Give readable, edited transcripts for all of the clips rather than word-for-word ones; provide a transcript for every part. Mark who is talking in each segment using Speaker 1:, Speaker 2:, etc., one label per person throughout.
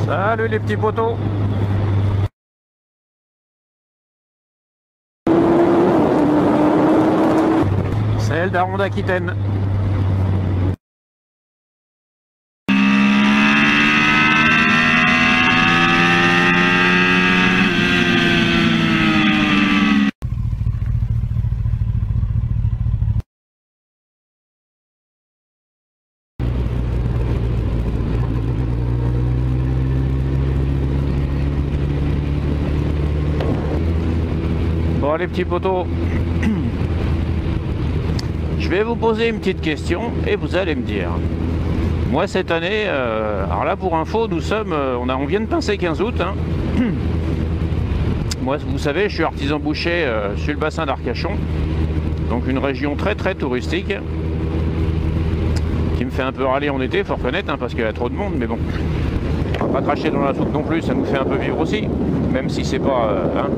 Speaker 1: Salut les petits potos. C'est le daron d'Aquitaine. Bon les petits potos, je vais vous poser une petite question et vous allez me dire. Moi cette année, alors là pour info, nous sommes, on vient de pincer 15 août. Hein. Moi vous savez, je suis artisan boucher sur le bassin d'Arcachon, donc une région très très touristique, qui me fait un peu râler en été, faut reconnaître, hein, parce qu'il y a trop de monde, mais bon, on va pas cracher dans la soupe non plus, ça nous fait un peu vivre aussi, même si c'est pas... hein.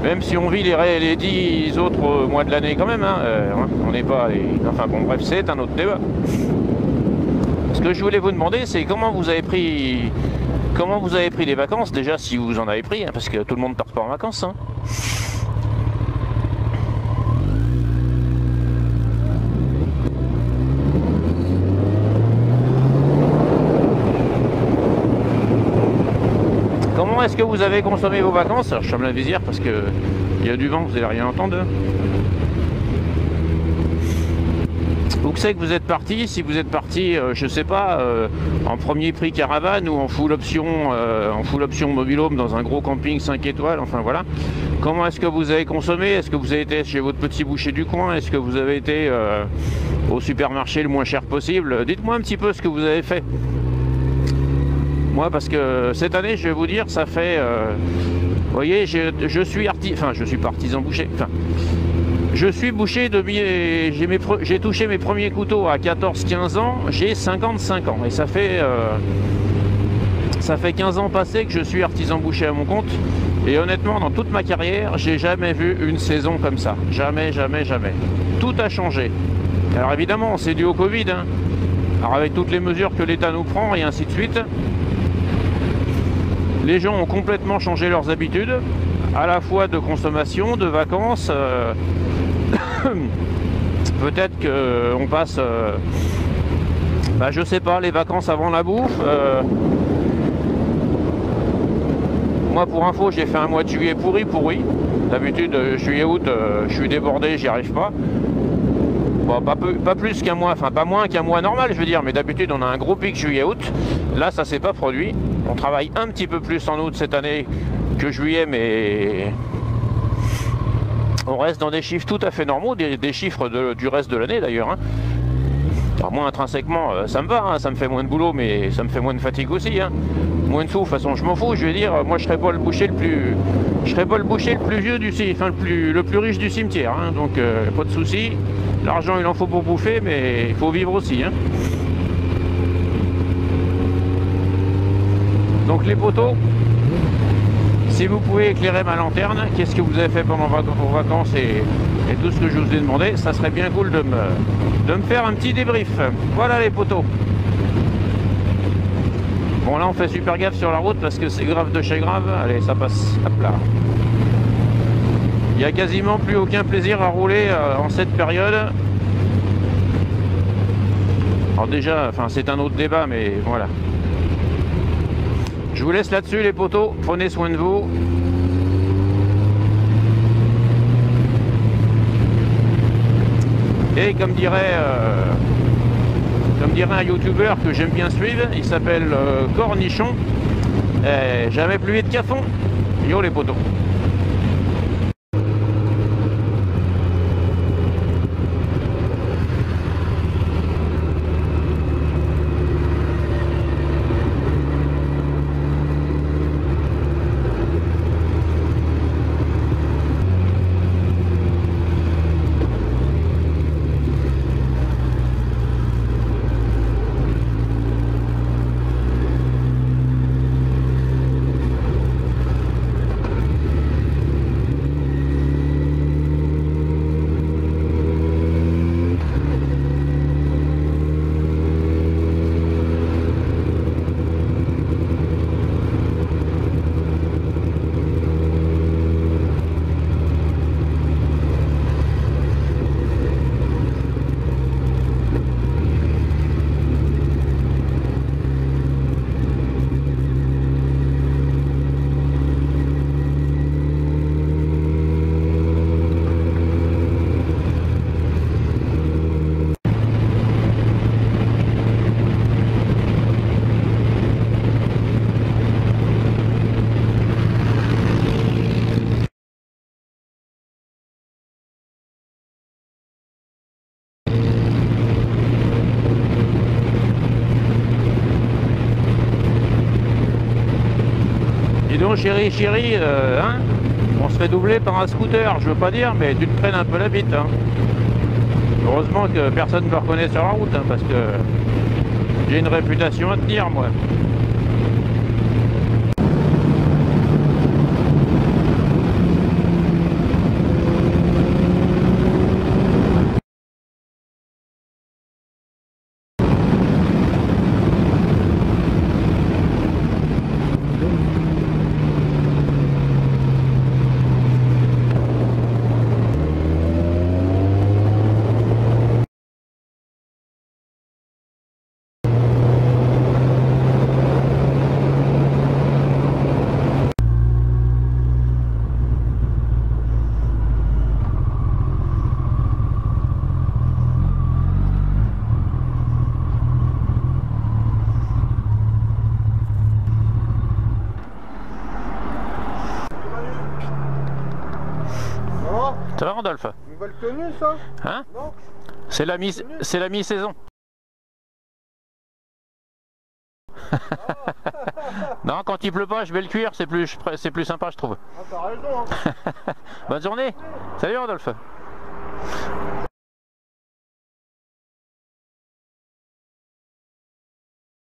Speaker 1: Même si on vit les 10 autres mois de l'année quand même, hein, on n'est pas... Enfin bon, bref, c'est un autre débat. Ce que je voulais vous demander, c'est comment vous avez pris les vacances, déjà, si vous en avez pris, hein, parce que tout le monde ne part pas en vacances. Hein. Comment est-ce que vous avez consommé vos vacances? Alors, je ferme la visière parce que il y a du vent, vous n'allez rien entendre. Où que c'est que vous êtes parti? Si vous êtes parti, je sais pas, en premier prix caravane ou en full option mobil-home dans un gros camping 5 étoiles, enfin voilà. Comment est-ce que vous avez consommé? Est-ce que vous avez été chez votre petit boucher du coin? Est-ce que vous avez été au supermarché le moins cher possible? Dites-moi un petit peu ce que vous avez fait. Moi, parce que cette année, je vais vous dire, ça fait... vous voyez, je suis pas artisan boucher. Enfin, je suis boucher depuis... J'ai touché mes premiers couteaux à 14-15 ans, j'ai 55 ans. Et ça fait 15 ans passés que je suis artisan boucher à mon compte. Et honnêtement, dans toute ma carrière, j'ai jamais vu une saison comme ça. Jamais, jamais, jamais. Tout a changé. Alors évidemment, c'est dû au Covid. Hein. Alors avec toutes les mesures que l'État nous prend et ainsi de suite... Les gens ont complètement changé leurs habitudes, à la fois de consommation, de vacances. Peut-être qu'on passe, je sais pas, les vacances avant la bouffe. Moi, pour info, j'ai fait un mois de juillet pourri. D'habitude, juillet-août, je suis débordé, j'y arrive pas. Bon, pas plus qu'un mois, enfin pas moins qu'un mois normal, je veux dire, mais d'habitude on a un gros pic juillet-août. Là, ça s'est pas produit. On travaille un petit peu plus en août cette année que juillet, mais on reste dans des chiffres tout à fait normaux, des chiffres du reste de l'année d'ailleurs. Hein. Alors, moi, intrinsèquement, ça me va, hein, ça me fait moins de boulot, mais ça me fait moins de fatigue aussi. Hein. Moins de sous, de toute façon, je m'en fous. Je veux dire, moi, je serais pas le boucher le plus vieux le plus riche du cimetière. Hein, donc, pas de souci. L'argent, il en faut pour bouffer, mais il faut vivre aussi. Hein. Donc les poteaux, si vous pouvez éclairer ma lanterne, qu'est-ce que vous avez fait pendant vos vacances et tout ce que je vous ai demandé, ça serait bien cool de me faire un petit débrief. Voilà les poteaux. Bon là on fait super gaffe sur la route parce que c'est grave de chez grave. Allez, ça passe. Hop là. Il n'y a quasiment plus aucun plaisir à rouler en cette période. Alors déjà, enfin c'est un autre débat, mais voilà. Je vous laisse là-dessus les potos, prenez soin de vous. Et comme dirait un youtubeur que j'aime bien suivre, il s'appelle Cornichon, jamais plus vite qu'à fond. Yo les potos. Attention chérie, chérie, hein, on se fait doubler par un scooter, je veux pas dire, mais tu te prennes un peu la bite. Hein. Heureusement que personne ne me reconnaît sur la route, hein, parce que j'ai une réputation à tenir, moi. Ça va Rodolphe?
Speaker 2: Nouvelle tenue ça?
Speaker 1: Hein?
Speaker 2: Non?
Speaker 1: C'est la mi-saison. Non, quand il pleut pas, je mets le cuir, c'est plus sympa, je trouve.
Speaker 2: Ah, t'as raison, hein.
Speaker 1: Bonne journée. Salut Rodolphe.